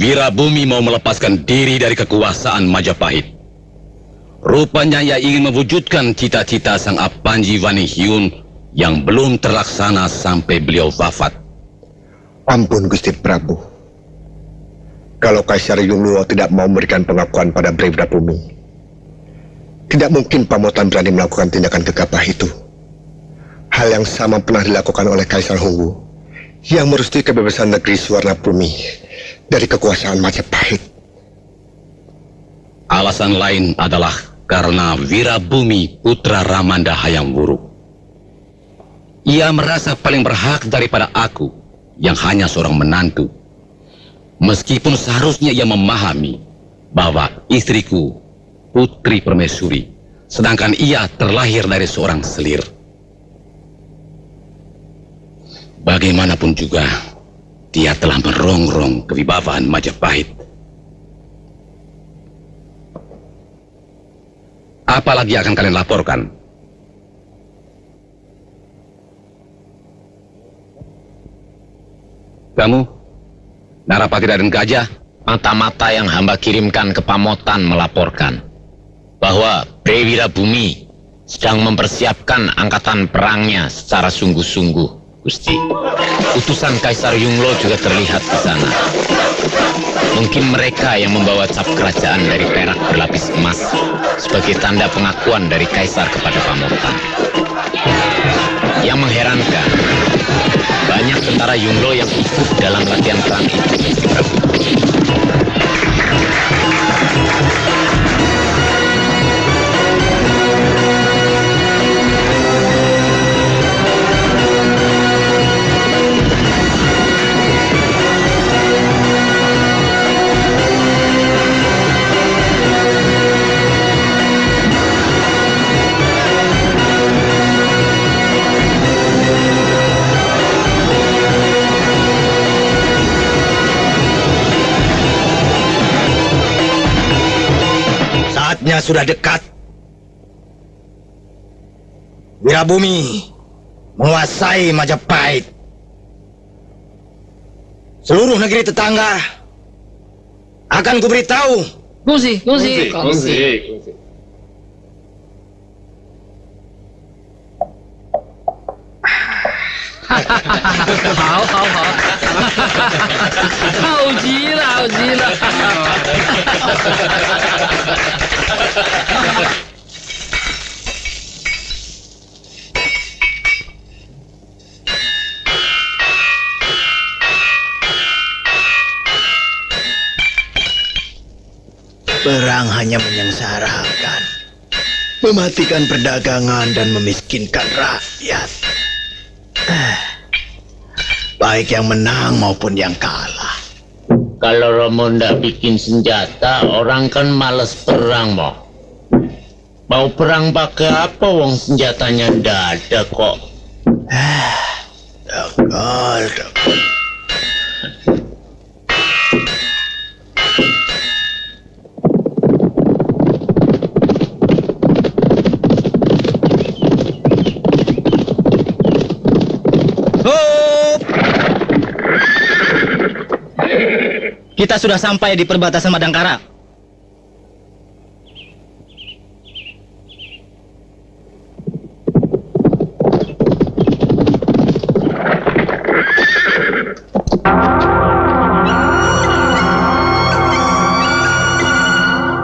Wirabumi mau melepaskan diri dari kekuasaan Majapahit. Rupanya ia ingin mewujudkan cita-cita sang Apanji Wanihyun yang belum terlaksana sampai beliau wafat. Ampun Gusti Prabu. Kalau Kaisar Yungluo tidak mau memberikan pengakuan pada Bray Wirabumi, tidak mungkin Pamotan berani melakukan tindakan gegabah itu. Hal yang sama pernah dilakukan oleh Kaisar Hongwu yang merestui kebebasan negeri Suwarnabumi dari kekuasaan Majapahit. Alasan lain adalah karena Wirabumi putra Ramanda Hayam Wuruk. Ia merasa paling berhak daripada aku yang hanya seorang menantu. Meskipun seharusnya ia memahami bahwa istriku Putri Permaisuri, sedangkan ia terlahir dari seorang selir. Bagaimanapun juga, dia telah merongrong kewibawaan Majapahit. Apalagi akan kalian laporkan? Kamu, Narapati Raden Gajah? Mata-mata yang hamba kirimkan ke Pamotan melaporkan bahwa Bray Wirabumi sedang mempersiapkan angkatan perangnya secara sungguh-sungguh, Gusti. Utusan Kaisar Yunglo juga terlihat di sana. Mungkin mereka yang membawa cap kerajaan dari perak berlapis emas sebagai tanda pengakuan dari Kaisar kepada Pamotan. Yang mengherankan, banyak tentara Yunglo yang ikut dalam latihan perang itu, Gusti Prabu. Saatnya sudah dekat. Wirabumi menguasai Majapahit. Seluruh negeri tetangga akan kuberitahu. Kongsi. Hao. Hao gila. Perang hanya menyengsarakan, mematikan perdagangan dan memiskinkan rakyat. Baik yang menang maupun yang kalah. Kalau Romo ndak bikin senjata, orang kan males perang, Mo. Mau perang pakai apa, wong senjatanya ndak ada kok. Dakal. Kita sudah sampai di perbatasan Madangkara.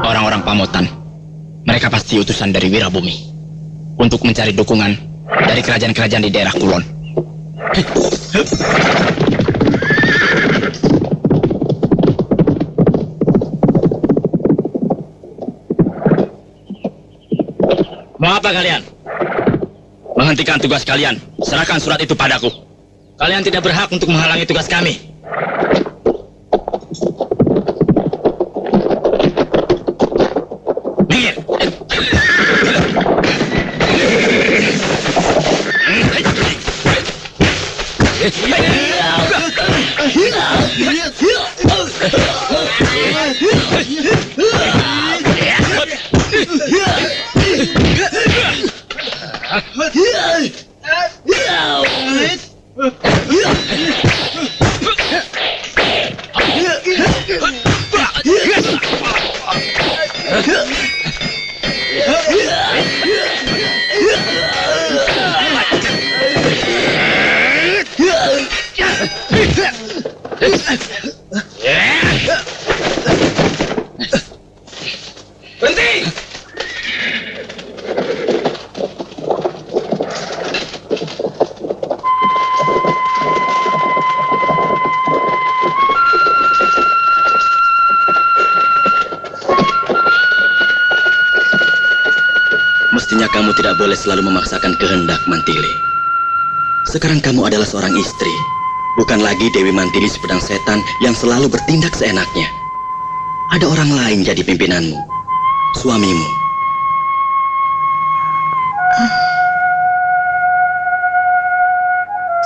Orang-orang Pamotan, mereka pasti utusan dari Wirabumi untuk mencari dukungan dari kerajaan-kerajaan di daerah Kulon. Mau apa kalian? Menghentikan tugas kalian. Serahkan surat itu padaku. Kalian tidak berhak untuk menghalangi tugas kami. Minggir. Berhenti! Mestinya kamu tidak boleh selalu memaksakan kehendak, Mantili. Sekarang kamu adalah seorang istri, bukan lagi Dewi Mantili si pedang setan yang selalu bertindak seenaknya. Ada orang lain jadi pimpinanmu, suamimu.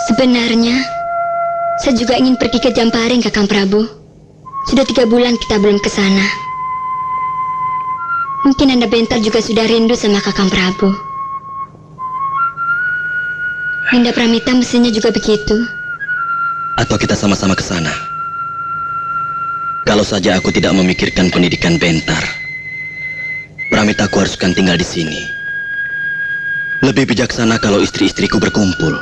Sebenarnya, saya juga ingin pergi ke Jamparing, Kakang Prabu. Sudah 3 bulan kita belum ke sana. Mungkin Anda Bentar juga sudah rindu sama Kakang Prabu. Dinda Pramita mestinya juga begitu. Atau kita sama-sama ke sana. Kalau saja aku tidak memikirkan pendidikan Bentar, Pramitaku haruskan tinggal di sini. Lebih bijaksana kalau istri-istriku berkumpul.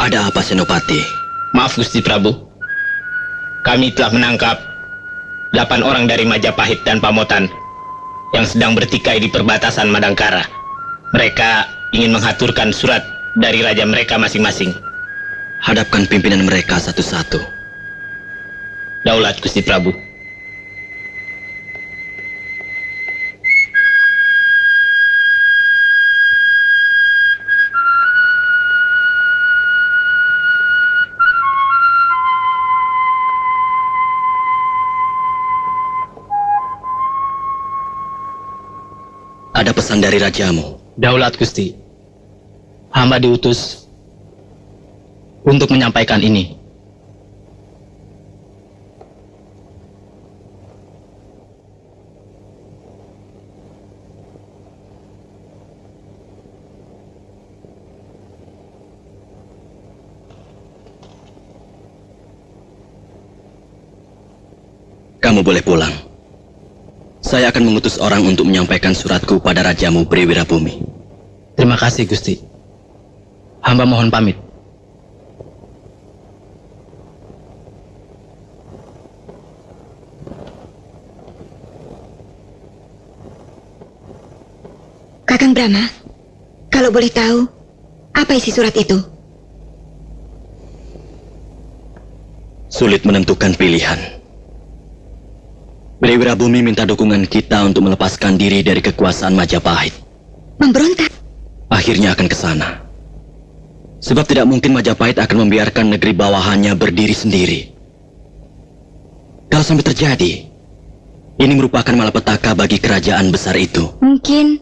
Ada apa, Senopati? Maaf Gusti Prabu, kami telah menangkap 8 orang dari Majapahit dan Pamotan yang sedang bertikai di perbatasan Madangkara. Mereka ingin menghaturkan surat dari raja mereka masing-masing. Hadapkan pimpinan mereka satu-satu. Daulat Gusti Prabu. Ada pesan dari rajamu. Daulat Gusti, hamba diutus untuk menyampaikan ini. Kamu boleh pulang. Saya akan mengutus orang untuk menyampaikan suratku pada rajamu Brewirabumi. Terima kasih Gusti. Hamba mohon pamit. Kakang Brahma, kalau boleh tahu, apa isi surat itu? Sulit menentukan pilihan. Brewirabumi minta dukungan kita untuk melepaskan diri dari kekuasaan Majapahit. Memberontak? Akhirnya akan ke sana. Sebab tidak mungkin Majapahit akan membiarkan negeri bawahannya berdiri sendiri. Kalau sampai terjadi, ini merupakan malapetaka bagi kerajaan besar itu. Mungkin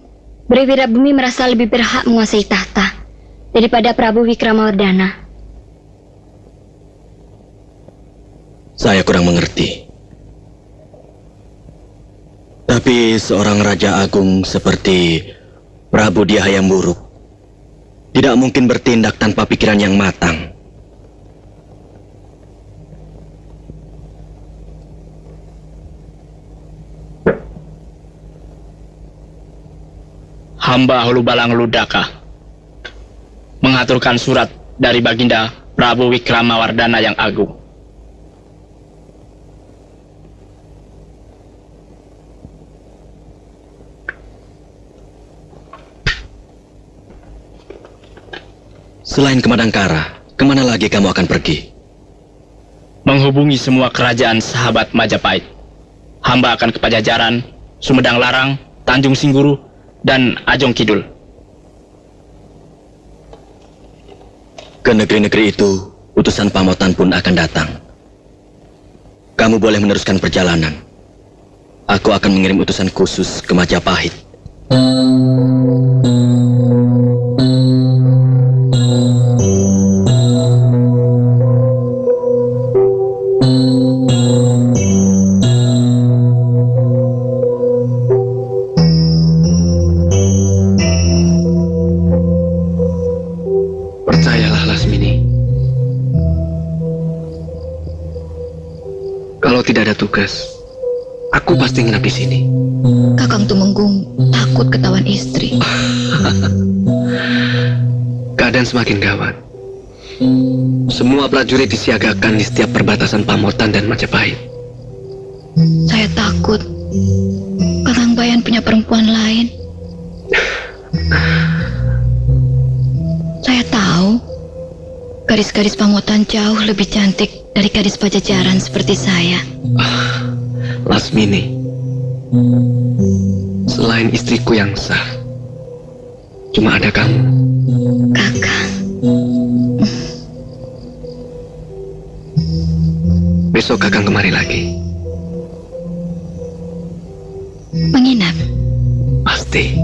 Brewirabumi merasa lebih berhak menguasai tahta daripada Prabu Wikramawardhana. Saya kurang mengerti. Tapi seorang raja agung seperti Prabu Dia Hayam Wuruk tidak mungkin bertindak tanpa pikiran yang matang. Hamba Hulubalang Ludaka mengaturkan surat dari Baginda Prabu Wikramawardhana yang agung. Selain ke Madangkara, kemana lagi kamu akan pergi? Menghubungi semua kerajaan sahabat Majapahit. Hamba akan ke Pajajaran, Sumedang Larang, Tanjung Singguru, dan Ajong Kidul. Ke negeri-negeri itu, utusan Pamotan pun akan datang. Kamu boleh meneruskan perjalanan. Aku akan mengirim utusan khusus ke Majapahit. tugas, aku pasti nginap di sini. Kakang Tumenggung takut ketahuan istri. Keadaan semakin gawat. Semua prajurit disiagakan di setiap perbatasan Pamotan dan Majapahit. Saya takut Kakang Bayan punya perempuan lain. Saya tahu gadis-gadis Pamotan jauh lebih cantik dari gadis Pajajaran seperti saya. Lasmini, selain istriku yang sah, cuma ada kamu. Kakang, Besok Kakang kemari lagi. menginap. Pasti.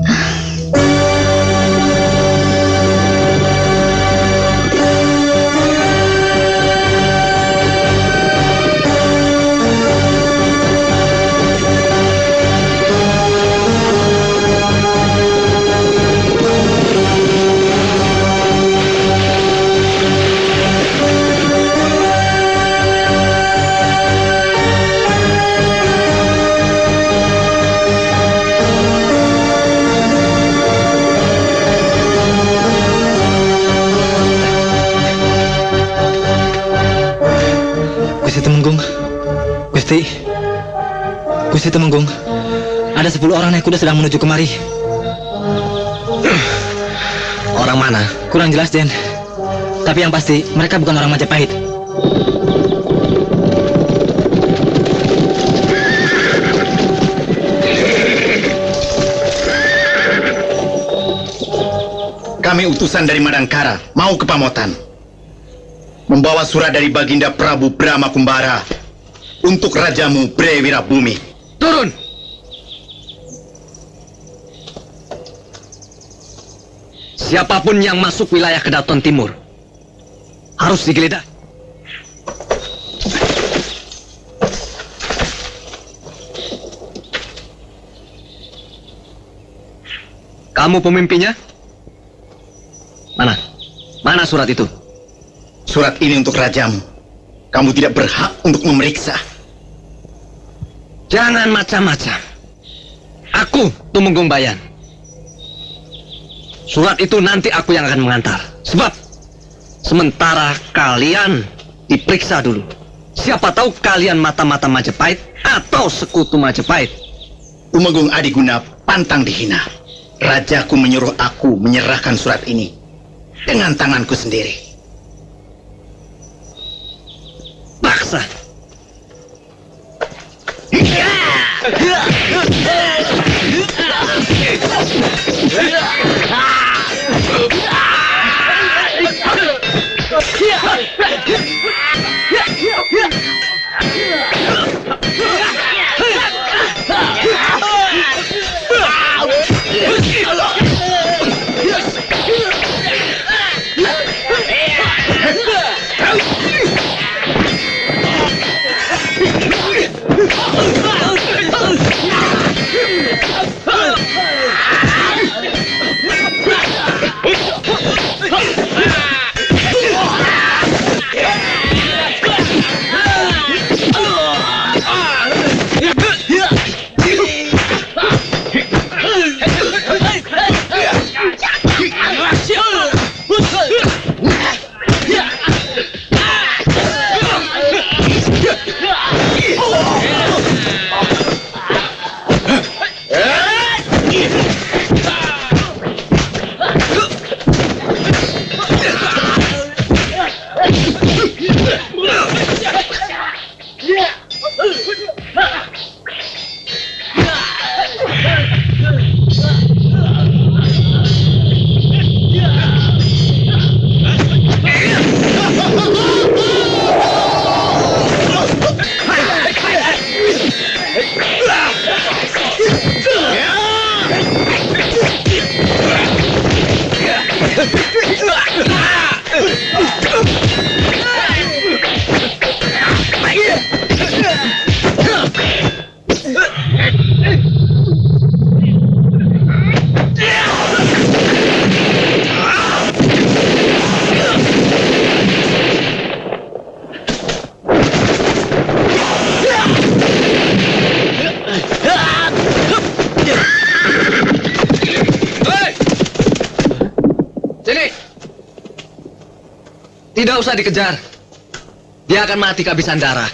Gusti Temenggung, ada 10 orang naik kuda sedang menuju kemari. Orang mana? Kurang jelas, Den. Tapi yang pasti, mereka bukan orang Majapahit. Kami utusan dari Madangkara, mau ke Pamotan. Membawa surat dari Baginda Prabu Brahma Kumbara untuk rajamu Bre Wirabumi. Turun! Siapapun yang masuk wilayah Kedaton Timur harus digeledah. Kamu pemimpinnya? Mana? Mana surat itu? Surat ini untuk rajamu. Kamu tidak berhak untuk memeriksa. Jangan macam-macam. Aku Tumenggung Bayan. Surat itu nanti aku yang akan mengantar. Sebab sementara kalian diperiksa dulu. Siapa tahu kalian mata-mata Majapahit atau sekutu Majapahit. Tumenggung Adiguna pantang dihina. Rajaku menyuruh aku menyerahkan surat ini dengan tanganku sendiri. Paksa. Tidak usah dikejar. Dia akan mati kehabisan darah.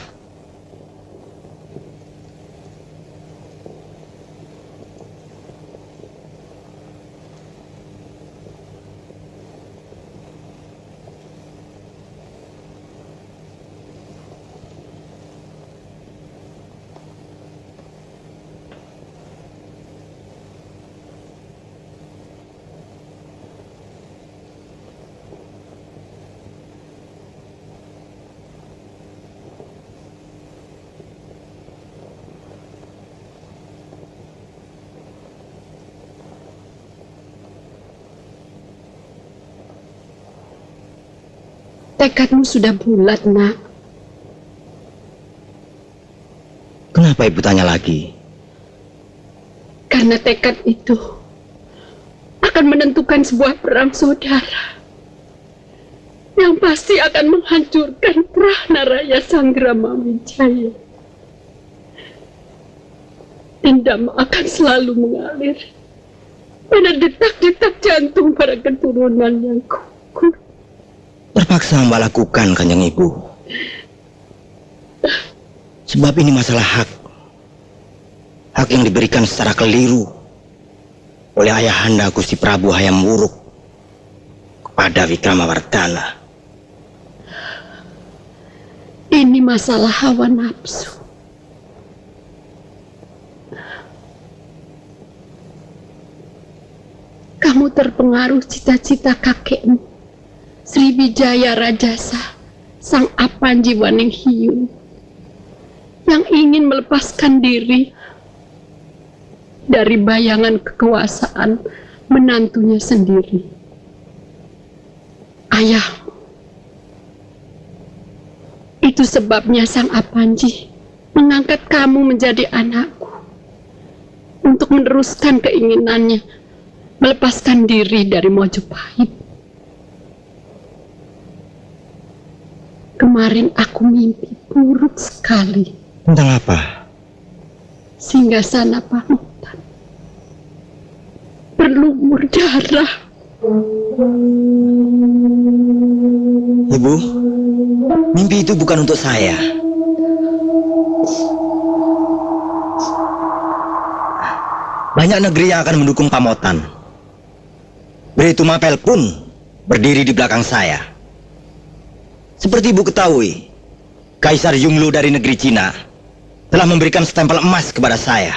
Tekadmu sudah bulat, nak. Kenapa ibu tanya lagi? Karena tekad itu akan menentukan sebuah perang saudara yang pasti akan menghancurkan prahna raya Sanggrama Wijaya. Dendam akan selalu mengalir pada detak-detak jantung para keturunan yang gugur. Terpaksa hamba lakukan, Kanjeng Ibu. Sebab ini masalah hak. Hak yang diberikan secara keliru oleh ayahanda Gusti Prabu Hayam Wuruk kepada Wikramawardhana. Ini masalah hawa nafsu. Kamu terpengaruh cita-cita kakekmu, Sriwijaya Rajasa, sang Apanji Waninghyun, yang ingin melepaskan diri dari bayangan kekuasaan menantunya sendiri. Ayahmu. Itu sebabnya sang Apanji mengangkat kamu menjadi anakku untuk meneruskan keinginannya melepaskan diri dari Mojopahit. Kemarin aku mimpi buruk sekali. Tentang apa? Singgasana Pamotan berlumur darah. Ibu, mimpi itu bukan untuk saya. Banyak negeri yang akan mendukung Pamotan. Beritu Mapel pun berdiri di belakang saya. Seperti ibu ketahui, Kaisar Yunglu dari negeri Cina telah memberikan stempel emas kepada saya.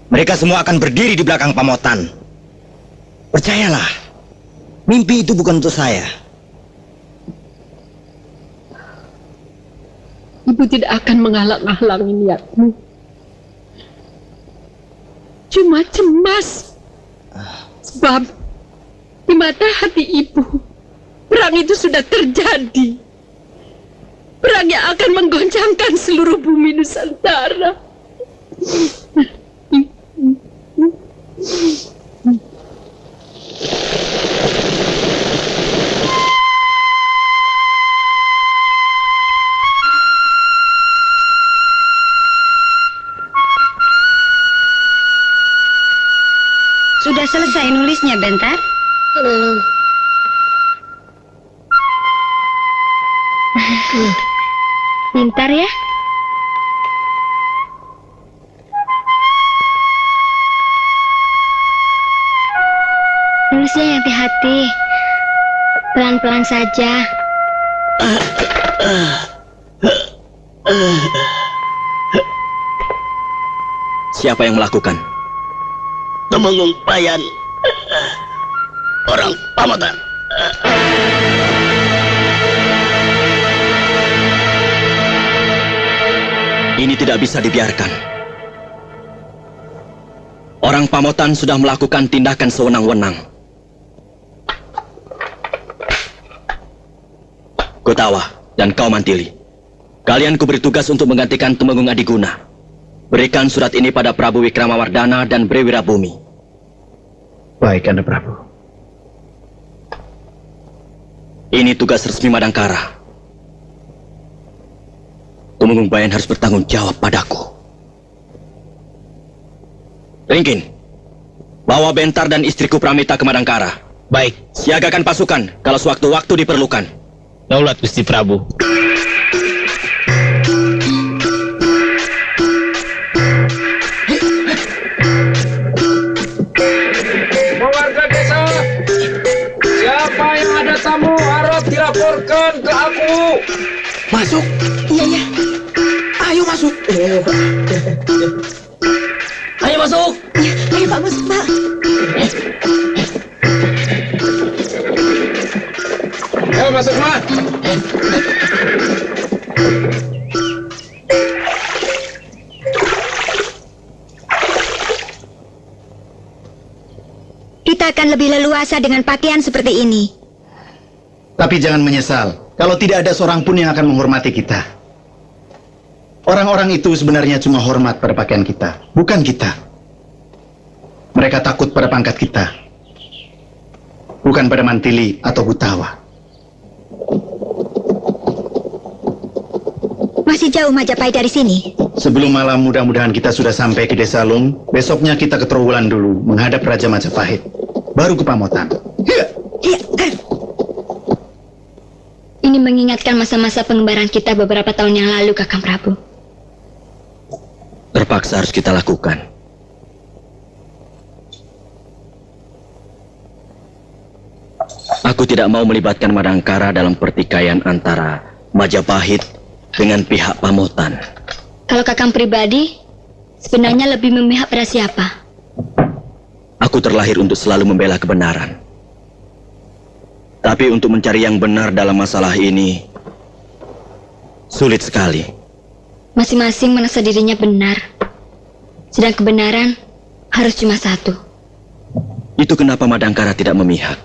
Mereka semua akan berdiri di belakang Pamotan. Percayalah, mimpi itu bukan untuk saya. Ibu tidak akan menghalang-halangi niatmu. Cuma cemas. Sebab di mata hati ibu, perang itu sudah terjadi. Perang yang akan menggoncangkan seluruh bumi Nusantara. Sudah selesai nulisnya, Bentar? Belum. Pintar ya? Nulisnya yang hati-hati. Pelan-pelan saja. Siapa yang melakukan? Temenggung Bayan, orang Pamotan. Ini tidak bisa dibiarkan. Orang Pamotan sudah melakukan tindakan sewenang-wenang. Gotawa dan kau Mantili, kalian kuberi tugas untuk menggantikan Temenggung Adiguna. Berikan surat ini pada Prabu Wikramawardhana dan Bre Wirabumi. Baik, Anda Prabu. Ini tugas resmi Madangkara. Temenggung Bayan harus bertanggung jawab padaku. Ringkin, bawa Bentar dan istriku Pramita ke Madangkara. Baik. Siagakan pasukan kalau sewaktu-waktu diperlukan. Daulat Gusti Prabu. Warga desa, siapa yang ada tamu harap dilaporkan ke aku. Masuk. Iya. Ayo masuk. Ayo masuk. Ayo Pak, masuk Pak. Ayo masuk semua. Kita akan lebih leluasa dengan pakaian seperti ini. Tapi jangan menyesal kalau tidak ada seorang pun yang akan menghormati kita. Orang-orang itu sebenarnya cuma hormat pada pakaian kita, bukan kita. Mereka takut pada pangkat kita, bukan pada mantili atau Gutawa. Masih jauh Majapahit dari sini. Sebelum malam mudah-mudahan kita sudah sampai ke Desa Lung. Besoknya kita ke Trowulan dulu menghadap Raja Majapahit, baru ke Pamotan. Ini mengingatkan masa-masa pengembaraan kita beberapa tahun yang lalu, Kakang Prabu. Terpaksa harus kita lakukan. Aku tidak mau melibatkan Madangkara dalam pertikaian antara Majapahit dengan pihak Pamotan. Kalau Kakang pribadi, sebenarnya lebih memihak pada siapa? Aku terlahir untuk selalu membela kebenaran. Tapi untuk mencari yang benar dalam masalah ini sulit sekali. Masing-masing merasa dirinya benar. Sedang kebenaran harus cuma satu. Itu kenapa Madangkara tidak memihak.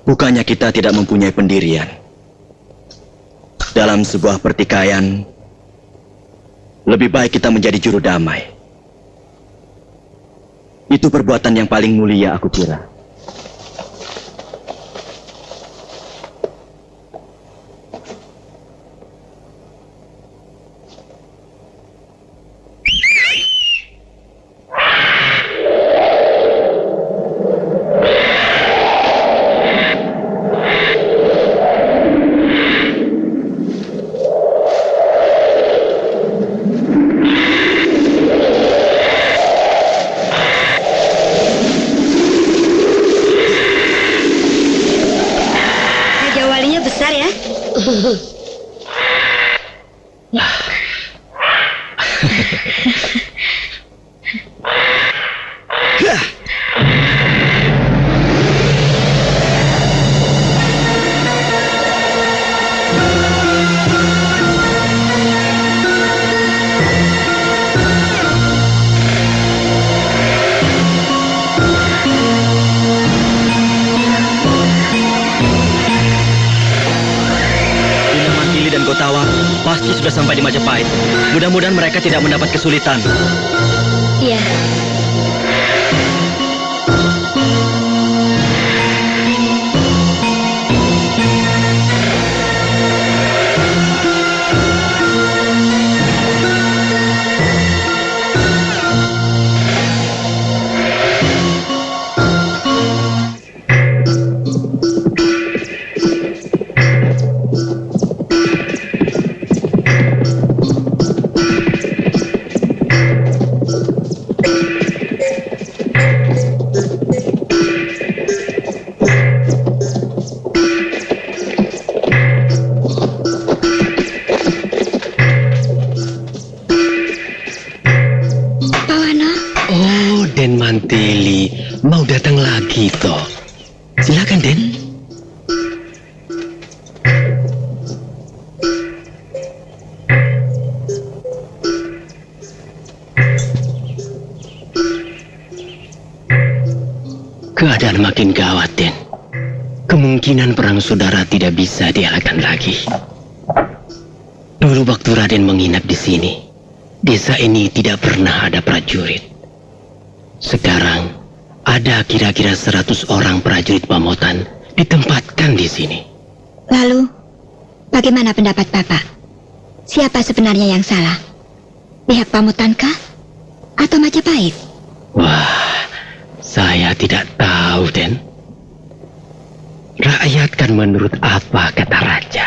Bukannya kita tidak mempunyai pendirian. Dalam sebuah pertikaian, lebih baik kita menjadi juru damai. Itu perbuatan yang paling mulia, aku kira. Pasti sudah sampai di Majapahit. Mudah-mudahan mereka tidak mendapat kesulitan. Iya. Mantili mau datang lagi toh. Silakan, Den. Keadaan makin gawat, Den. Kemungkinan perang saudara tidak bisa dielakkan lagi. Dulu waktu Raden menginap di sini, desa ini tidak pernah ada prajurit. Sekarang ada kira-kira 100 orang prajurit Pamotan ditempatkan di sini. Lalu, bagaimana pendapat Bapak? Siapa sebenarnya yang salah? Pihak Pamotan kah? Atau Majapahit? Wah, saya tidak tahu, Den. Rakyat kan menurut apa kata raja.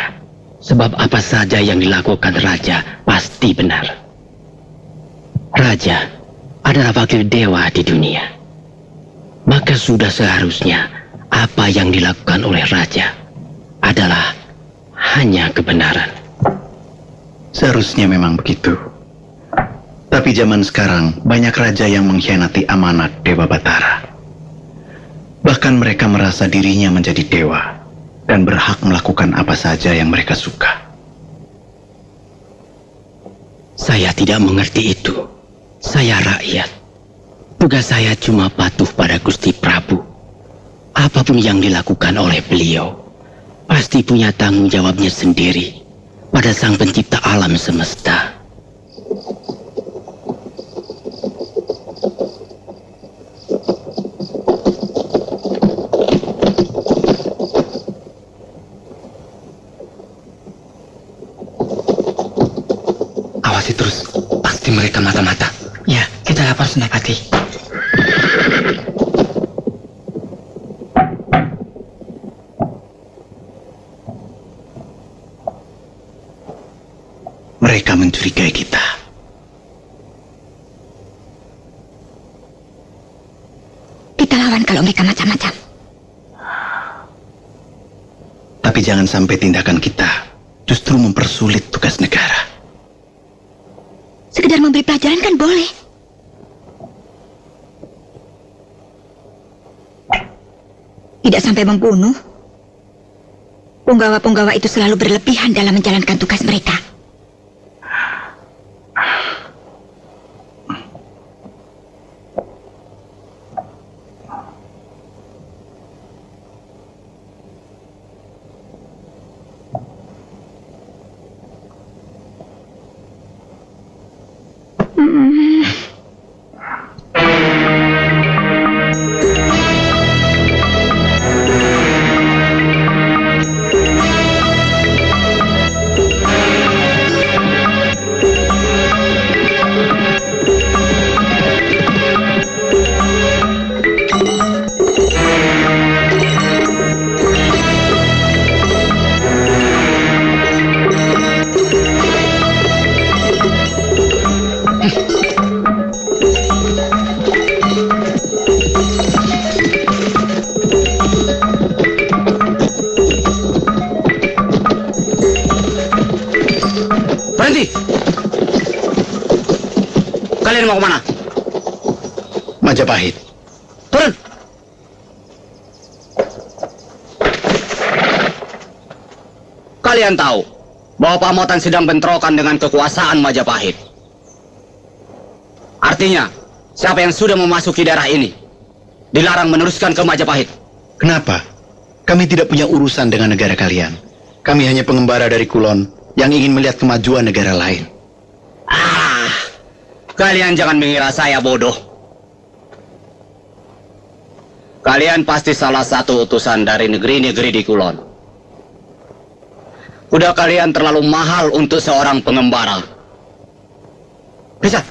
Sebab apa saja yang dilakukan raja pasti benar. Raja adalah wakil dewa di dunia. Maka sudah seharusnya apa yang dilakukan oleh raja adalah hanya kebenaran. Seharusnya memang begitu. Tapi zaman sekarang banyak raja yang mengkhianati amanat Dewa Batara. Bahkan mereka merasa dirinya menjadi dewa dan berhak melakukan apa saja yang mereka suka. Saya tidak mengerti itu. Saya rakyat. Tugas saya cuma patuh pada Gusti Prabu. Apapun yang dilakukan oleh beliau, pasti punya tanggung jawabnya sendiri pada Sang Pencipta alam semesta. Awasi terus, pasti mereka mata-mata. Ya, kita lapor Senapati. Mereka mencurigai kita. Kita lawan kalau mereka macam-macam. Tapi jangan sampai tindakan kita justru mempersulit tugas negara. Sekedar memberi pelajaran kan boleh. Tidak sampai membunuh. Punggawa-punggawa itu selalu berlebihan dalam menjalankan tugas mereka. Berhenti! Kalian mau kemana? Majapahit. Turun! Kalian tahu bahwa Pamotan sedang bentrokan dengan kekuasaan Majapahit. Artinya, siapa yang sudah memasuki daerah ini dilarang meneruskan ke Majapahit. Kenapa? Kami tidak punya urusan dengan negara kalian. Kami hanya pengembara dari Kulon yang ingin melihat kemajuan negara lain. Kalian jangan mengira saya bodoh. Kalian pasti salah satu utusan dari negeri-negeri di Kulon. Kuda kalian terlalu mahal untuk seorang pengembara. Bisa?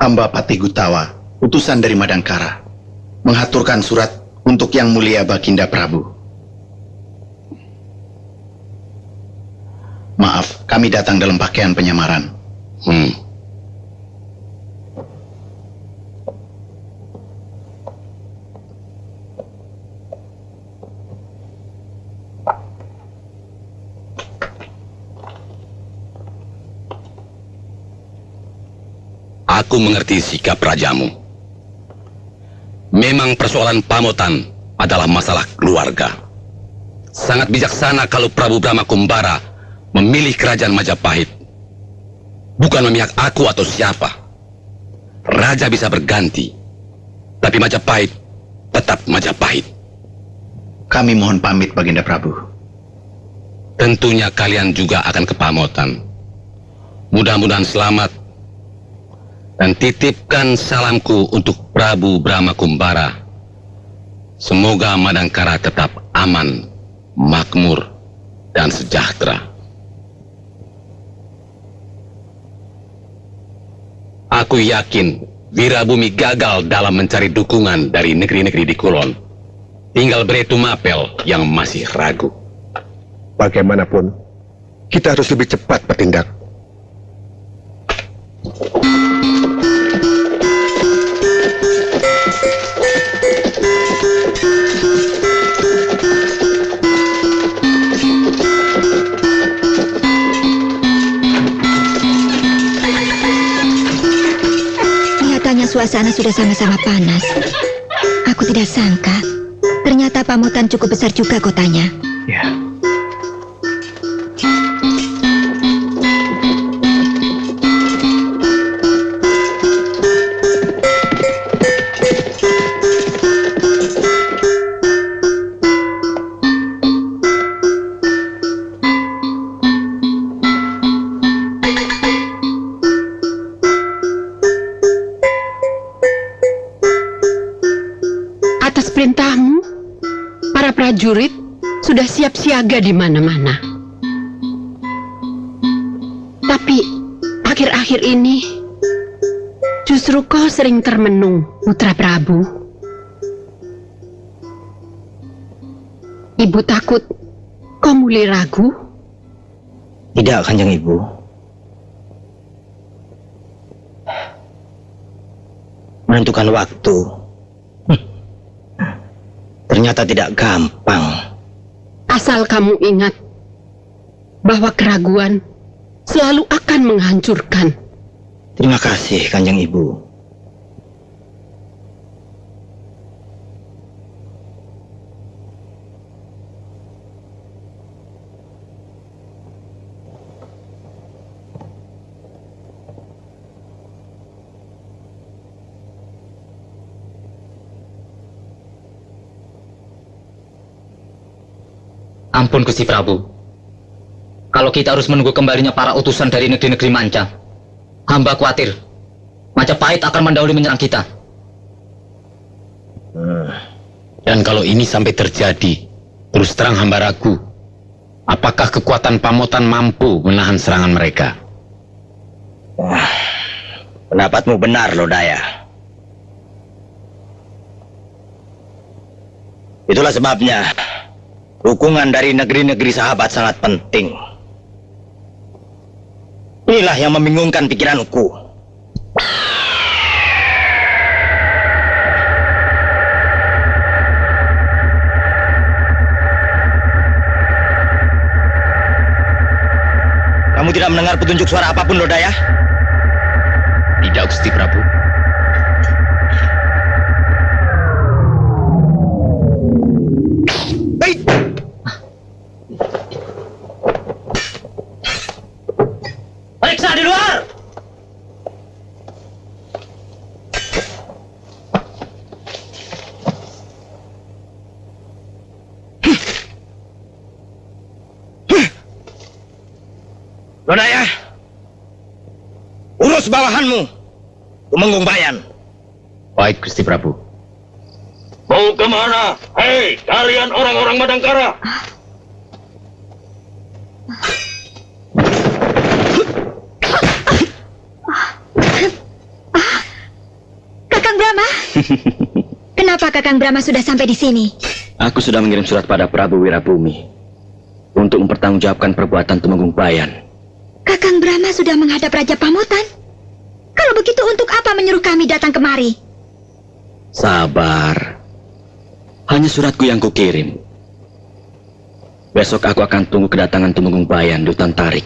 Hamba Patih Gutawa, utusan dari Madangkara, menghaturkan surat untuk Yang Mulia Baginda Prabu. Maaf, kami datang dalam pakaian penyamaran. Aku mengerti sikap rajamu. Memang persoalan Pamotan adalah masalah keluarga. Sangat bijaksana kalau Prabu Brahma Kumbara memilih kerajaan Majapahit. Bukan memihak aku atau siapa. Raja bisa berganti, tapi Majapahit tetap Majapahit. Kami mohon pamit, Baginda Prabu. Tentunya kalian juga akan ke Pamotan. Mudah-mudahan selamat. Dan titipkan salamku untuk Prabu Brahma Kumbara. Semoga Madangkara tetap aman, makmur, dan sejahtera. Aku yakin Wirabumi gagal dalam mencari dukungan dari negeri-negeri di Kulon. Tinggal Beretu Mapel yang masih ragu. Bagaimanapun, kita harus lebih cepat bertindak. Suasana sudah sama-sama panas. Aku tidak sangka, ternyata Pamotan cukup besar juga kotanya. Ya. Prajurit sudah siap siaga di mana-mana. Tapi akhir-akhir ini justru kau sering termenung, Putra Prabu. Ibu takut kau mulai ragu? Tidak, Kanjeng Ibu. Menentukan waktu ternyata tidak gampang. Asal kamu ingat bahwa keraguan selalu akan menghancurkan. Terima kasih, Kanjeng Ibu. Ampun Gusti Prabu, kalau kita harus menunggu kembalinya para utusan dari negeri-negeri manca, hamba khawatir Majapahit akan mendahului menyerang kita. Dan kalau ini sampai terjadi, terus terang hamba ragu, apakah kekuatan Pamotan mampu menahan serangan mereka? Pendapatmu benar, Lodaya. Itulah sebabnya dukungan dari negeri-negeri sahabat sangat penting. Inilah yang membingungkan pikiranku. Kamu tidak mendengar petunjuk suara apapun, Lodaya? Tidak, Gusti Prabu. Periksa di luar! Lodaya, urus bawahanmu, Tumenggung Bayan. Baik, Gusti Prabu. Mau kemana? Hei, kalian orang-orang Madangkara! Kenapa Kakang Brahma sudah sampai di sini? Aku sudah mengirim surat pada Prabu Wirabumi untuk mempertanggungjawabkan perbuatan Tumenggung Bayan. Kakang Brahma sudah menghadap Raja Pamotan. Kalau begitu untuk apa menyuruh kami datang kemari? Sabar. Hanya suratku yang kukirim. Besok aku akan tunggu kedatangan Tumenggung Bayan di hutan Tarik.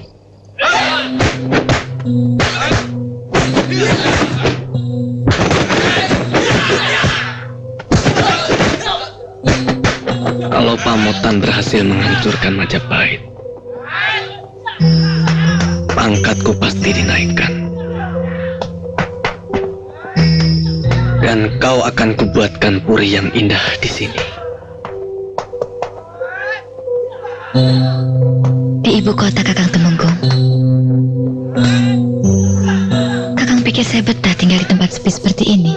Kalau Pamotan berhasil menghancurkan Majapahit, pangkatku pasti dinaikkan. Dan kau akan kubuatkan puri yang indah di sini. Di ibu kota, Kakang Tumenggung. Kakang pikir saya betah tinggal di tempat sepi seperti ini?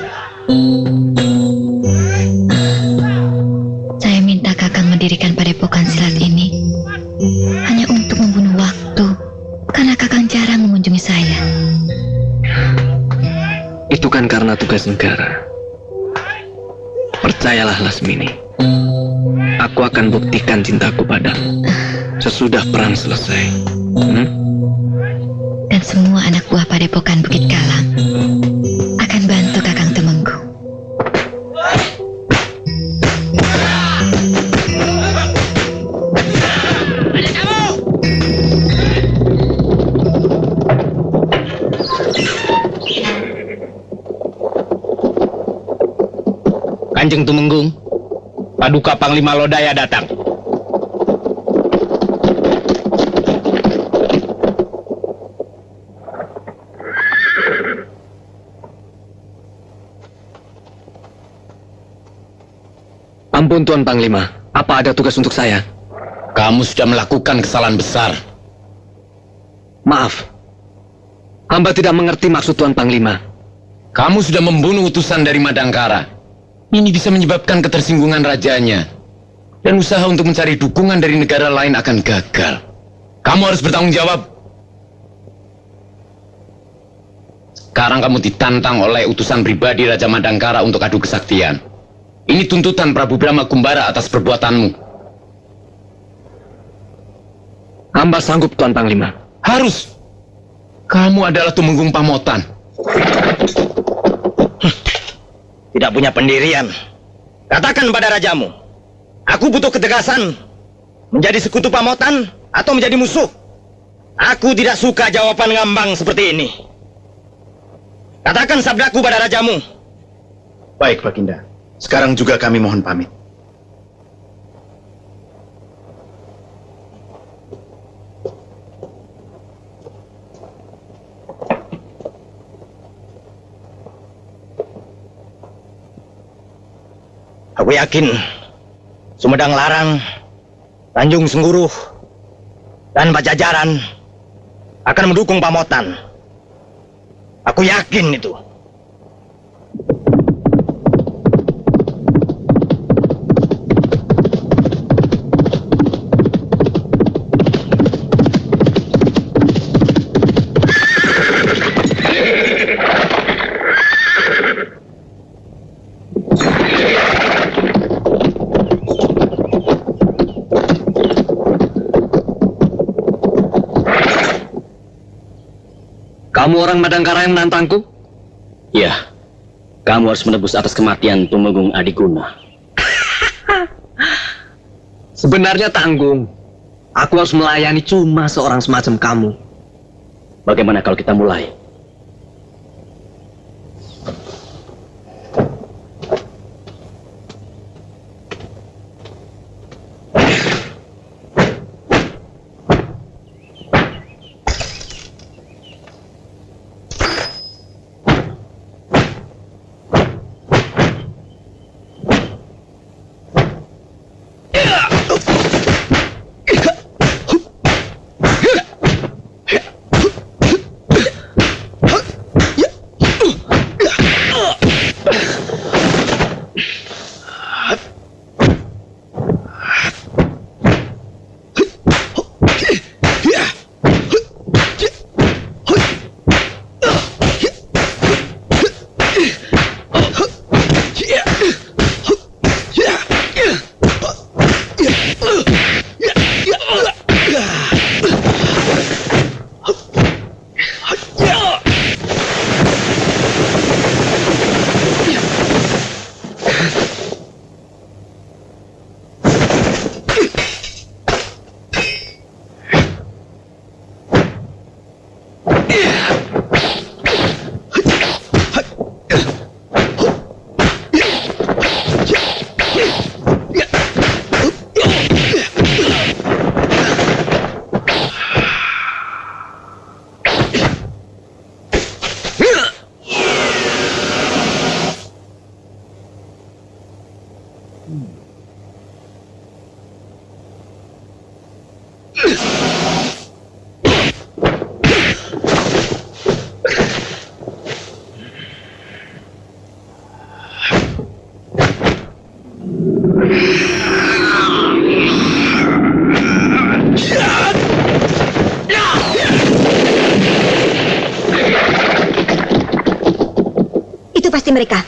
Saya minta Kakang mendirikan padepokan silat ini hanya untuk membunuh waktu, karena Kakang jarang mengunjungi saya. Itu kan karena tugas negara. Percayalah Lasmini, aku akan buktikan cintaku padamu sesudah perang selesai. Dan semua anak buah padepokan Bukit Kalang akan bantu Kakang Tumenggung. Kanjeng Tumenggung, Paduka Panglima Lodaya datang. Ampun Tuan Panglima, apa ada tugas untuk saya? Kamu sudah melakukan kesalahan besar. Maaf, hamba tidak mengerti maksud Tuan Panglima. Kamu sudah membunuh utusan dari Madangkara. Ini bisa menyebabkan ketersinggungan rajanya. Dan usaha untuk mencari dukungan dari negara lain akan gagal. Kamu harus bertanggung jawab. Sekarang kamu ditantang oleh utusan pribadi Raja Madangkara untuk adu kesaktian. Ini tuntutan Prabu Brahma Kumbara atas perbuatanmu. Hamba sanggup Tuan Panglima. Harus. Kamu adalah Tumenggung Pamotan. Tidak punya pendirian. Katakan pada rajamu, aku butuh ketegasan. Menjadi sekutu Pamotan atau menjadi musuh? Aku tidak suka jawaban ngambang seperti ini. Katakan sabdaku pada rajamu. Baik, Baginda. Sekarang juga kami mohon pamit. Aku yakin Sumedang Larang, Tanjung Sengguruh, dan Pajajaran akan mendukung Pamotan. Aku yakin itu. Kamu orang Madangkara yang menantangku? Ya, kamu harus menebus atas kematian Tumenggung Adiguna. Sebenarnya tanggung. Aku harus melayani cuma seorang semacam kamu. Bagaimana kalau kita mulai? pasti mereka.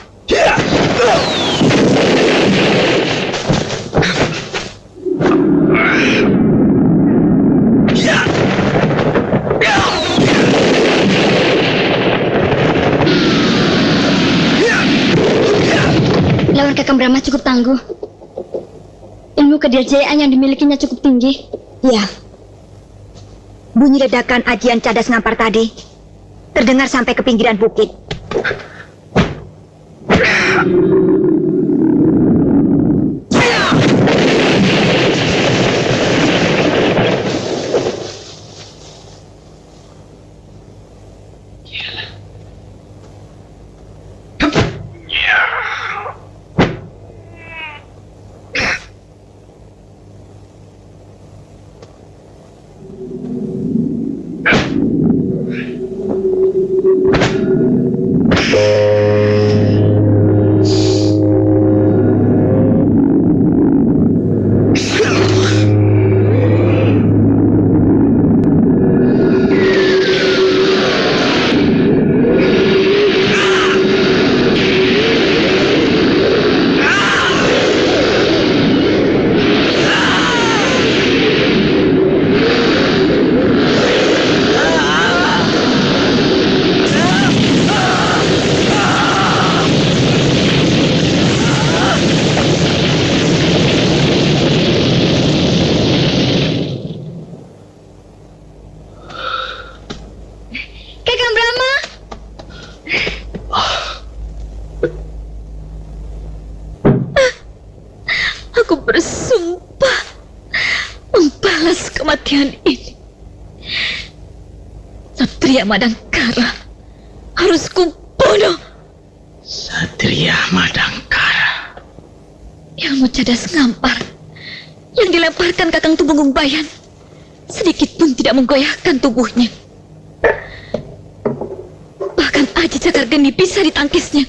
Lawan Kakang Brahma cukup tangguh. Ilmu kedirjayaan yang dimilikinya cukup tinggi. Ya. Bunyi ledakan ajian cadas ngampar tadi terdengar sampai ke pinggiran bukit. kematian ini. Satria Madangkara harus kubunuh. Satria Madangkara. Ilmu cadas ngampar yang dilemparkan Kakang Tumenggung Bayan sedikit pun tidak menggoyahkan tubuhnya. Bahkan Aji Cakar Geni bisa ditangkisnya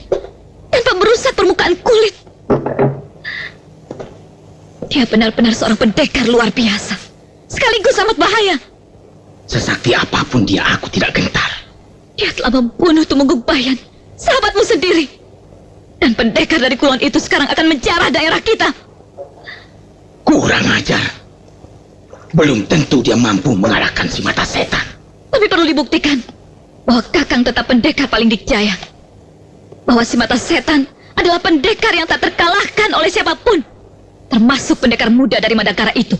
tanpa merusak permukaan kulit. Dia benar-benar seorang pendekar luar biasa, sekaligus amat bahaya. Sesakti apapun dia, aku tidak gentar. Dia telah membunuh Tumenggung Bayan, sahabatmu sendiri. Dan pendekar dari kulon itu sekarang akan menjarah daerah kita. Kurang ajar. Belum tentu dia mampu mengalahkan si mata setan. Tapi perlu dibuktikan bahwa Kakang tetap pendekar paling dikjaya. Bahwa si mata setan adalah pendekar yang tak terkalahkan oleh siapapun, termasuk pendekar muda dari Madangkara itu.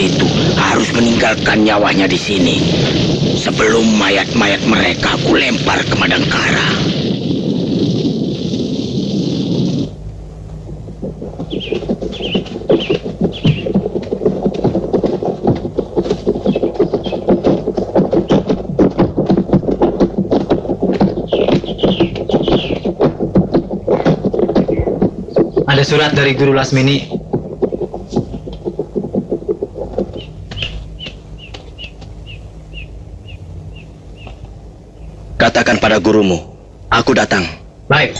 itu harus meninggalkan nyawanya di sini sebelum mayat-mayat mereka aku lempar ke Madangkara. Ada surat dari Guru Lasmini. Katakan pada gurumu, aku datang. Baik.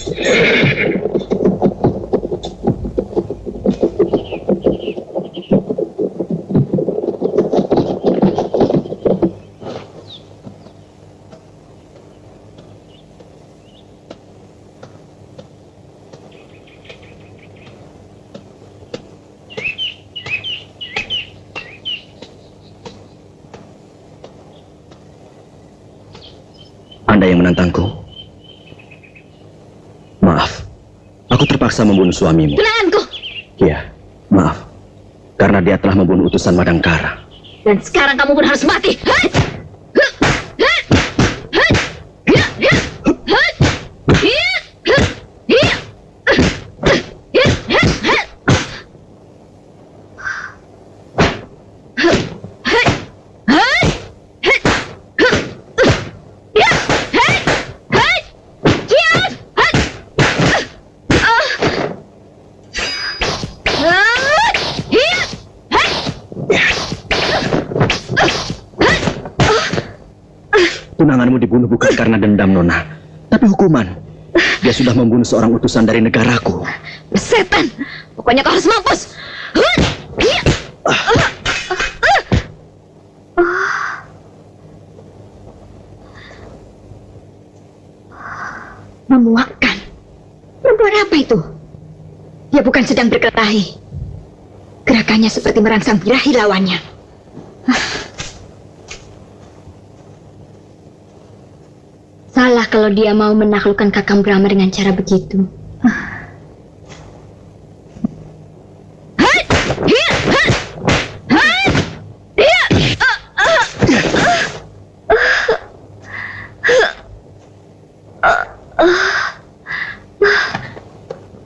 Anda yang menantangku. Maaf, aku terpaksa membunuh suamimu. Tunanganku. Iya, maaf. Karena dia telah membunuh utusan Madangkara. Dan sekarang kamu pun harus mati. Tunanganmu dibunuh bukan karena dendam, Nona, tapi hukuman. Dia sudah membunuh seorang utusan dari negaraku. Setan, pokoknya kau harus mampus. Memuakkan. Perempuan apa itu? Dia bukan sedang berkelahi. Gerakannya seperti merangsang birahi lawannya. Salah kalau dia mau menaklukkan Kakang Brahma dengan cara begitu.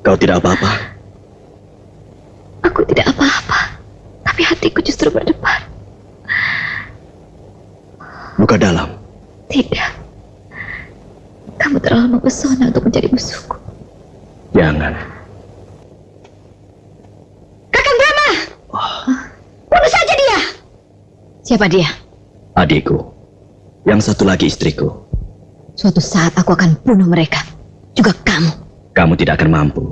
Kau tidak apa-apa? Aku tidak apa-apa, tapi hatiku justru berdebar. Luka dalam? Tidak. Kamu terlalu mempesona untuk menjadi musuhku. Jangan. Kakang Brahma! Bunuh saja dia! Siapa dia? Adikku. Yang satu lagi istriku. Suatu saat aku akan bunuh mereka. Juga kamu. Kamu tidak akan mampu.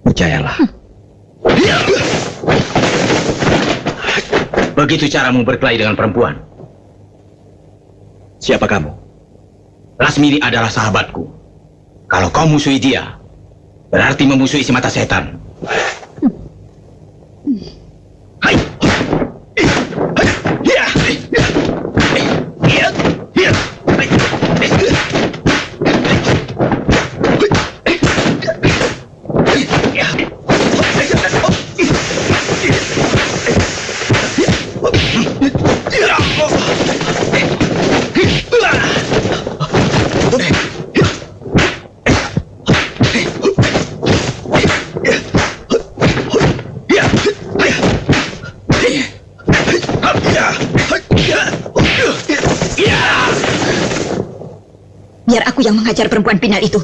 Percayalah. Begitu caramu berkelahi dengan perempuan. Siapa kamu? Lasmini adalah sahabatku. Kalau kau musuhi dia, berarti memusuhi si mata setan. Hai. Biar aku yang menghajar perempuan pinal itu.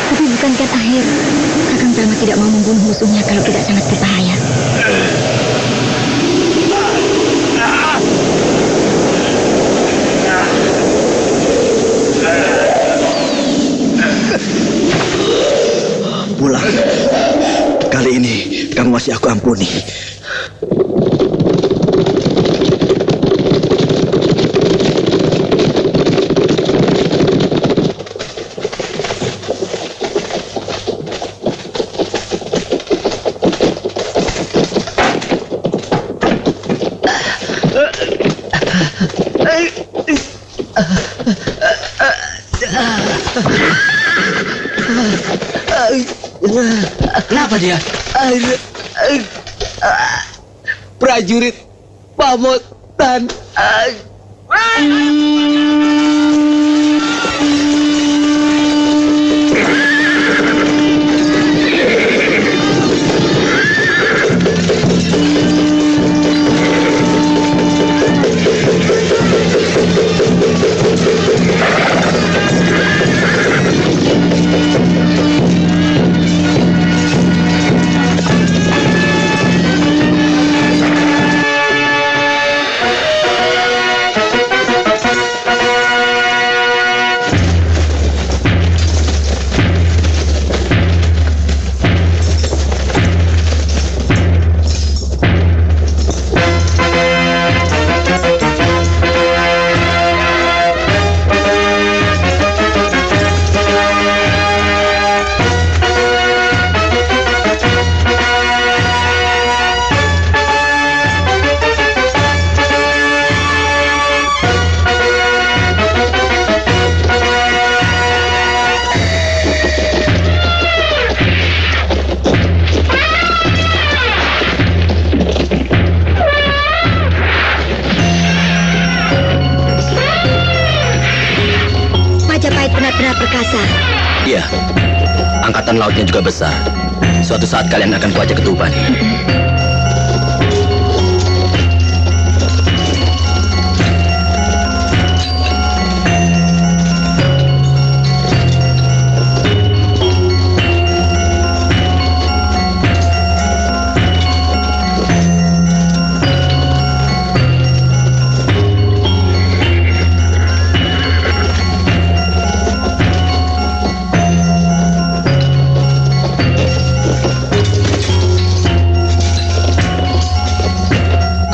Tapi bukankah akhir Kakang Brahma tidak mau membunuh musuhnya kalau tidak sangat berbahaya? Pulang. Kali ini kamu masih aku ampuni. Kenapa dia? Prajurit Pamotan. Majapahit benar-benar perkasa. Iya, angkatan lautnya juga besar. Suatu saat kalian akan kuajak ke Tuban.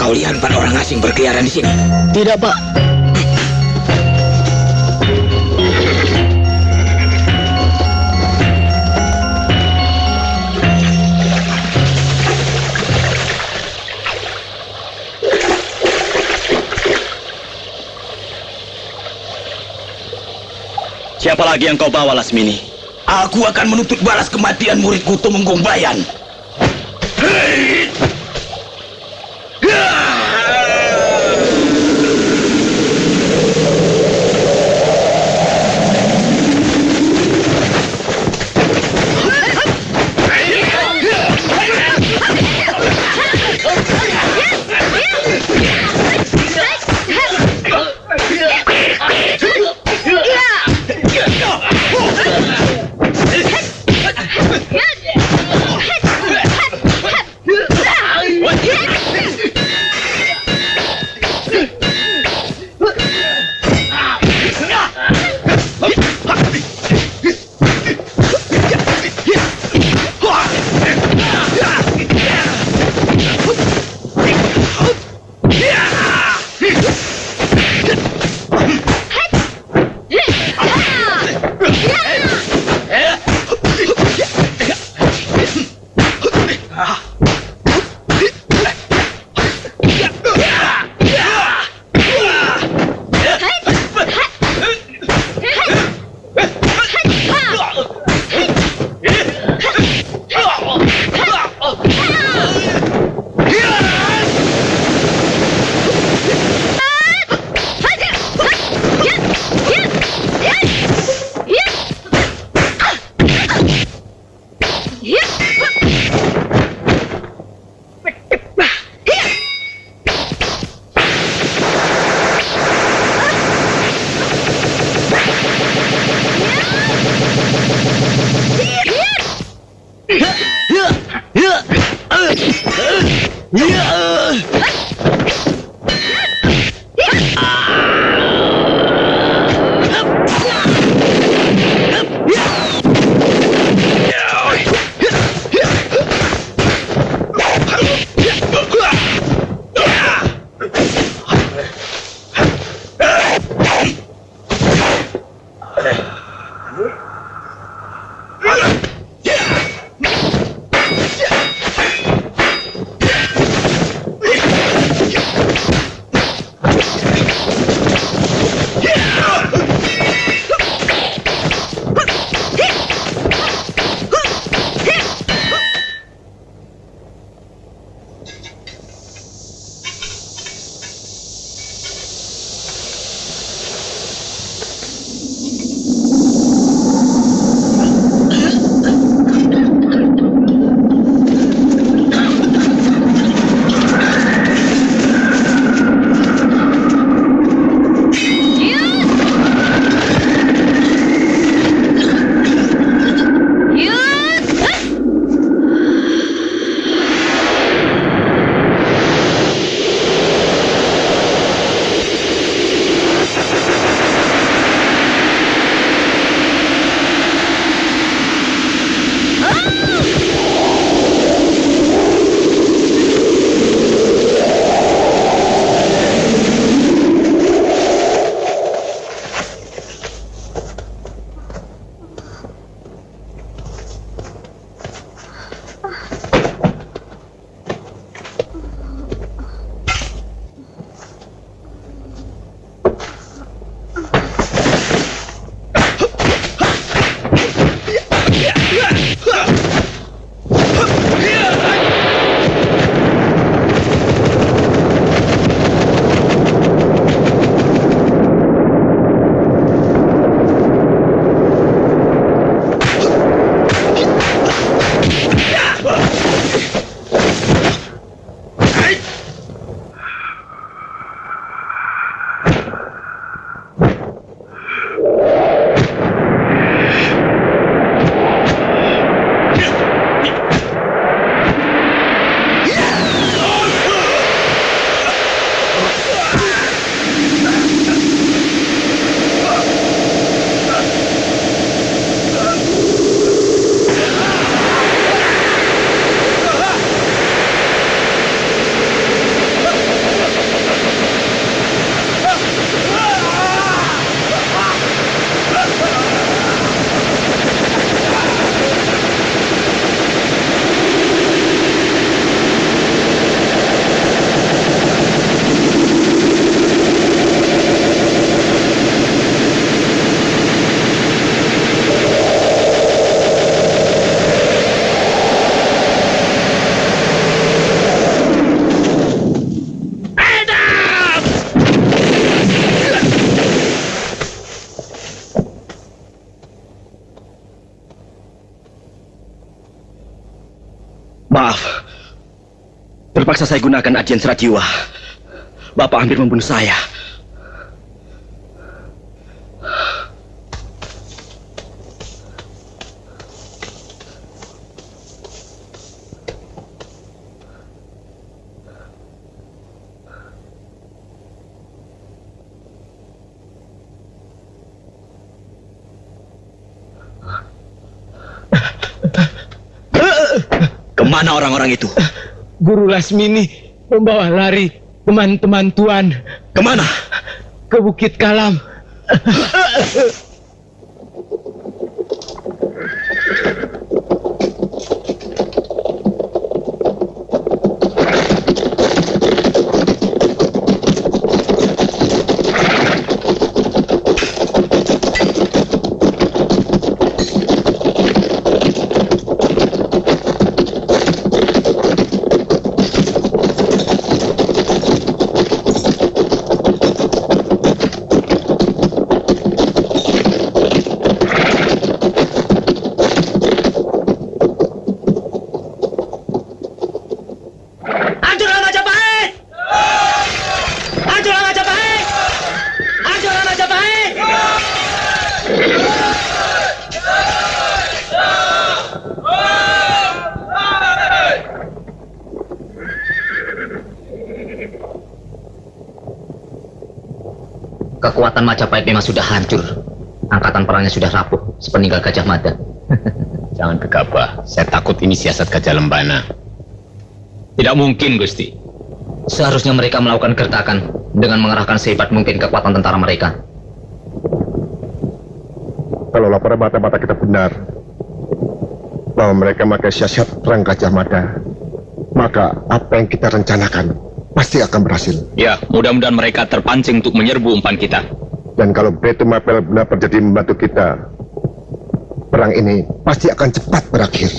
Kau lihat 4 orang asing berkeliaran di sini? Tidak, Pak. Siapa lagi yang kau bawa, Lasmini? Aku akan menuntut balas kematian muridku Tumenggung Bayan. Maaf. Terpaksa saya gunakan ajian serat jiwa. Bapak hampir membunuh saya. Kemana orang-orang itu? Guru Lasmini membawa lari teman-teman Tuan. Kemana? Ke Bukit Kalam. Kekuatan Majapahit memang sudah hancur. Angkatan perangnya sudah rapuh sepeninggal Gajah Mada. Jangan gegabah. Saya takut ini siasat Gajah Lembana. Tidak mungkin, Gusti. Seharusnya mereka melakukan gertakan dengan mengerahkan sehebat mungkin kekuatan tentara mereka. Kalau laporan mata-mata kita benar bahwa mereka memakai siasat perang Gajah Mada, maka apa yang kita rencanakan pasti akan berhasil. Ya, mudah-mudahan mereka terpancing untuk menyerbu umpan kita. Dan kalau Betu Mapel benar-benar jadi membantu kita, perang ini pasti akan cepat berakhir.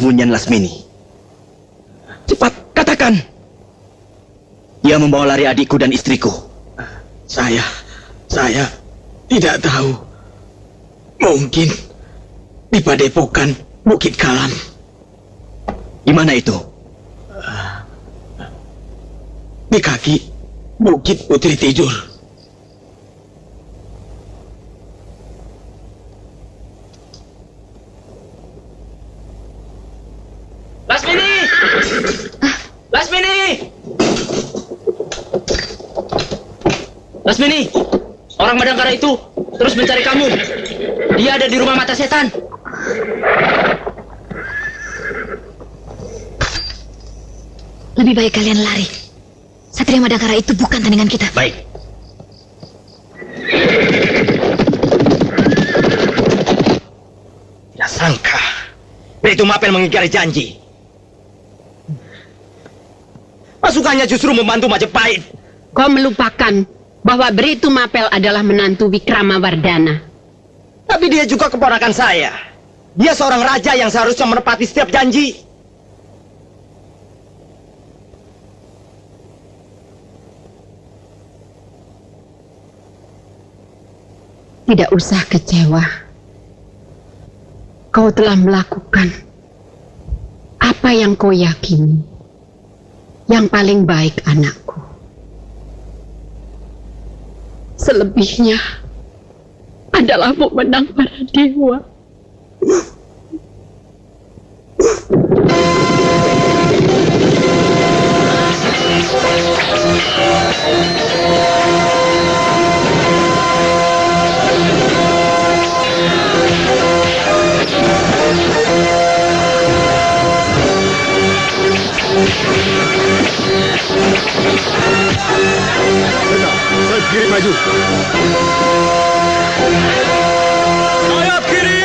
persembunyian Lasmini. Cepat, katakan. Dia membawa lari adikku dan istriku. Saya tidak tahu. Mungkin di padepokan Bukit Kalam. Di mana itu? Di kaki Bukit Putri Tidur. Lasmini! Lasmini! Lasmini! Orang Madangkara itu terus mencari kamu. Dia ada di rumah mata setan. Lebih baik kalian lari. Satria Madangkara itu bukan tandingan kita. Baik. Tidak sangka Beritu Mapel mengingkari janji. Pasukannya justru membantu Majapahit. Kau melupakan bahwa Beritu Mapel adalah menantu Wikramawardhana. Tapi dia juga keponakan saya. Dia seorang raja yang seharusnya menepati setiap janji. Tidak usah kecewa. Kau telah melakukan apa yang kau yakini yang paling baik, anakku. Selebihnya adalah wewenang para dewa. Sayap kiri maju. Sayap kiri!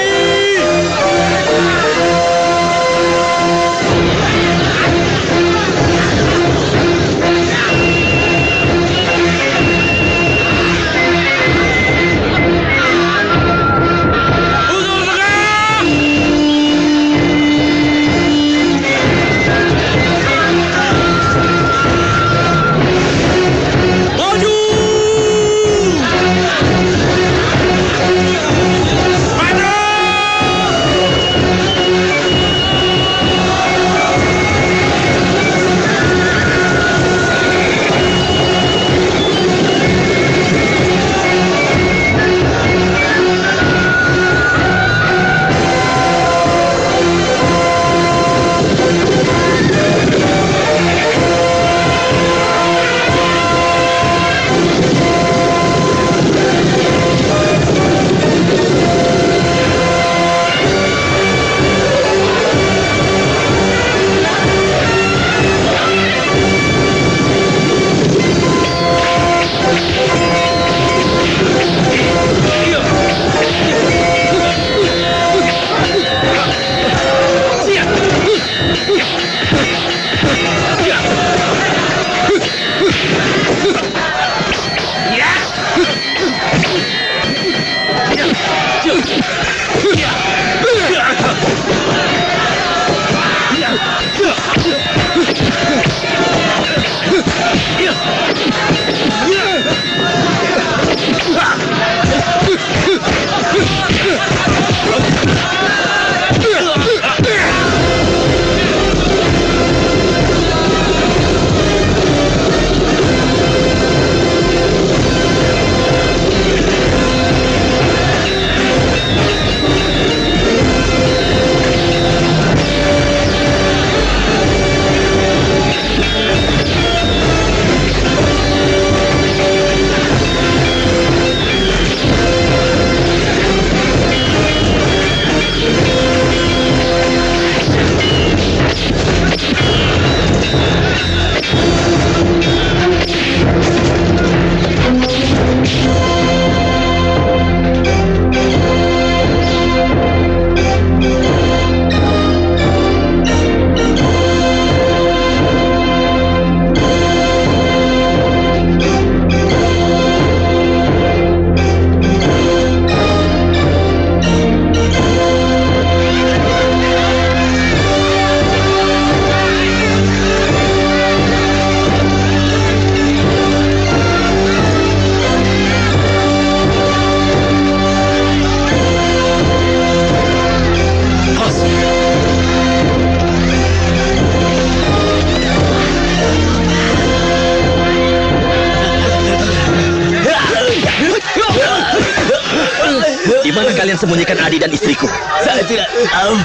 sembunyikan Adi dan istriku? Saya tidak tahu.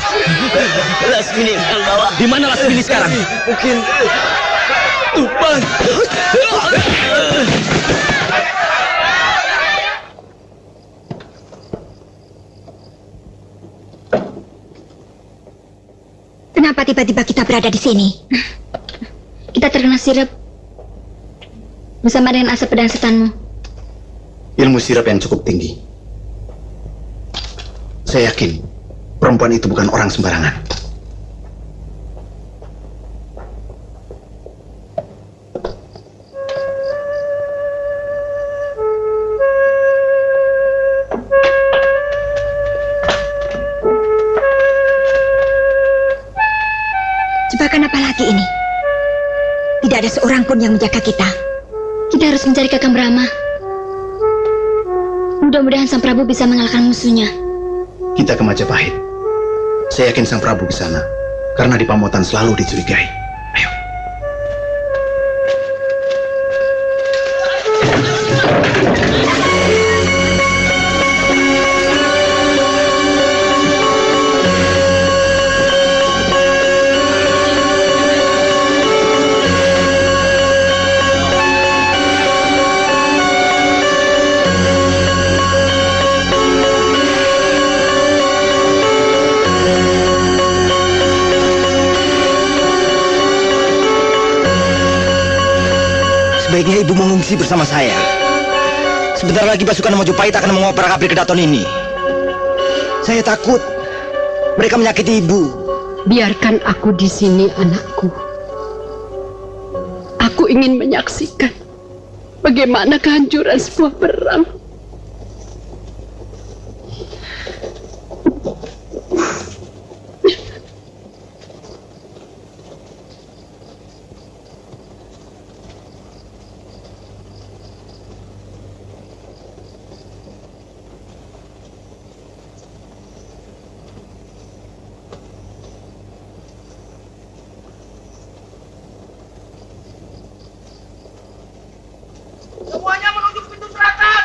Lasmini yang bawa. Di mana Lasmini sekarang? Mungkin tumpang. Kenapa tiba-tiba kita berada di sini? Kita terkena sirap bersama dengan asap pedang setanmu. Ilmu sirap yang cukup tinggi. Saya yakin perempuan itu bukan orang sembarangan. Jebakan apa lagi ini? Tidak ada seorang pun yang menjaga kita. Kita harus mencari Kakang Brahma. Mudah-mudahan Sang Prabu bisa mengalahkan musuhnya. Kita ke Majapahit. Saya yakin Sang Prabu di sana, karena di Pamotan selalu dicurigai. Ayo. Sebaiknya ibu mengungsi bersama saya. Sebentar lagi pasukan Majapahit akan mengoper-abrik Kedaton ini. Saya takut mereka menyakiti ibu. Biarkan aku di sini, anakku. Aku ingin menyaksikan bagaimana kehancuran sebuah perang. Semuanya menuju pintu selatan.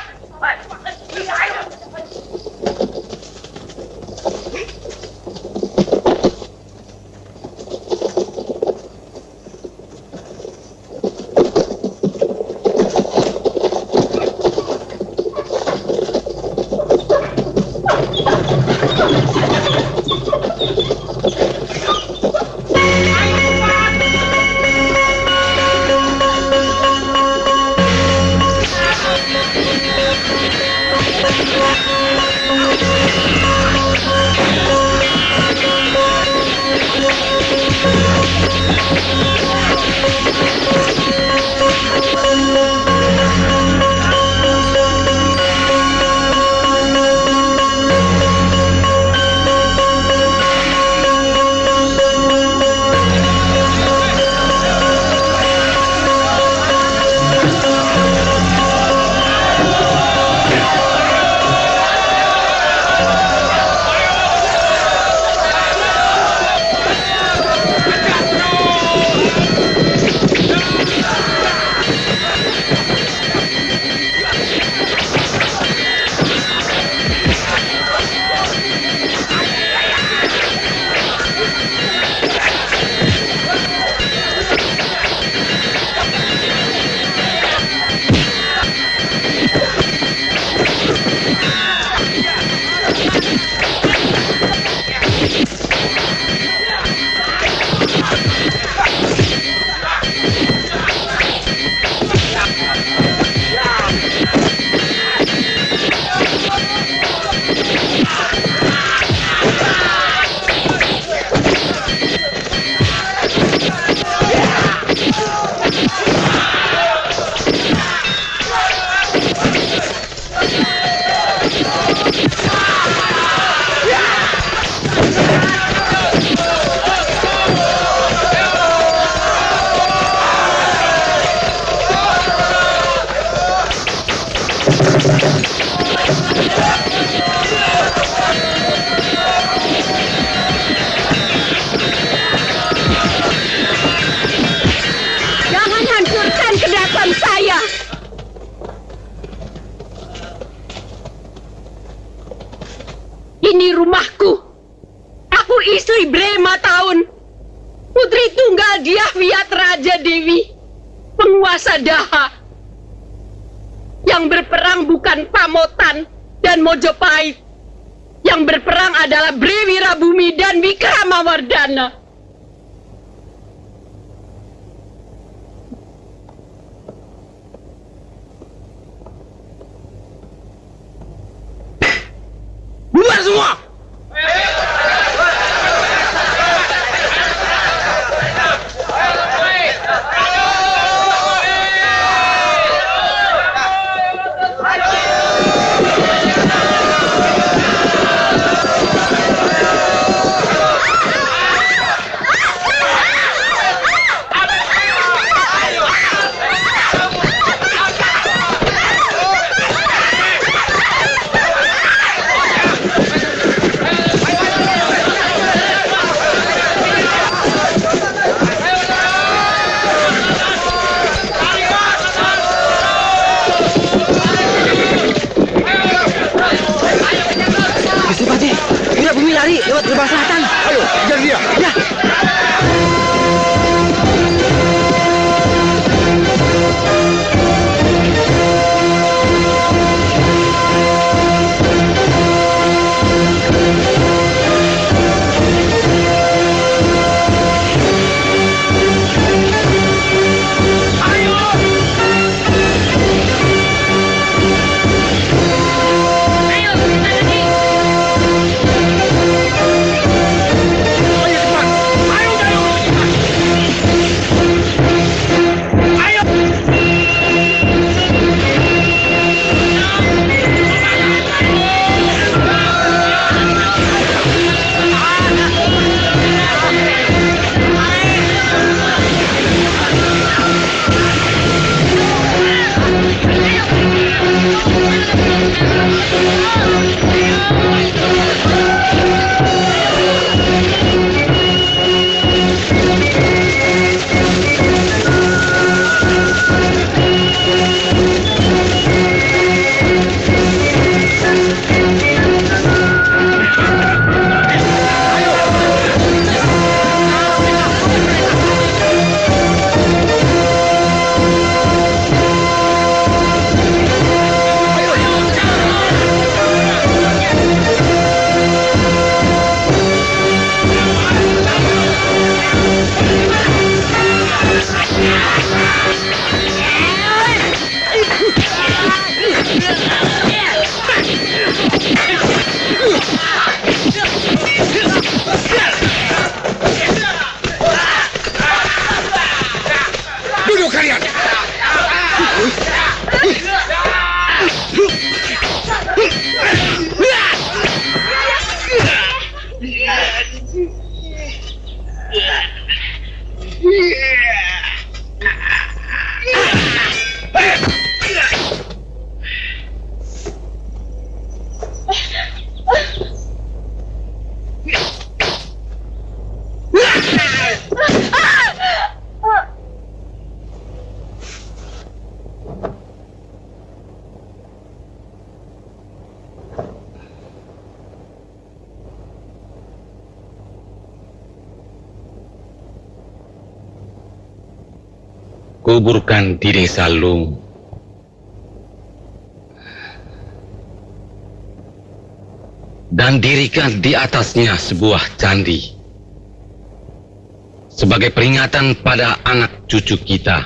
ini rumahku. Aku istri Brema tahun. Putri tunggal Diahwiat Raja Dewi. Penguasa Daha. Yang berperang bukan Pamotan dan Mojopahit. Yang berperang adalah Brewirabumi dan Wikramawardhana. Bubar semua! Lari lewat gerbang selatan. Ayo, kejar dia. Ya. Kuburkan di desa Lung. Dan dirikan di atasnya sebuah candi. Sebagai peringatan pada anak cucu kita.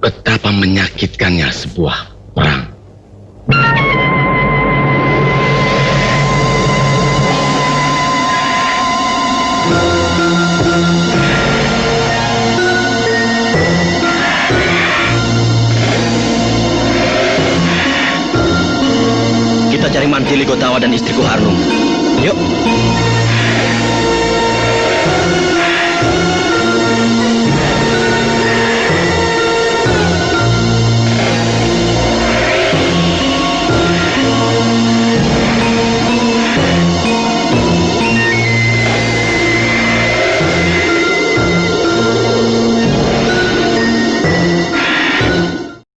Betapa menyakitkannya sebuah perang. Kita cari Mantili Gotawa dan istriku Harnum. Yuk.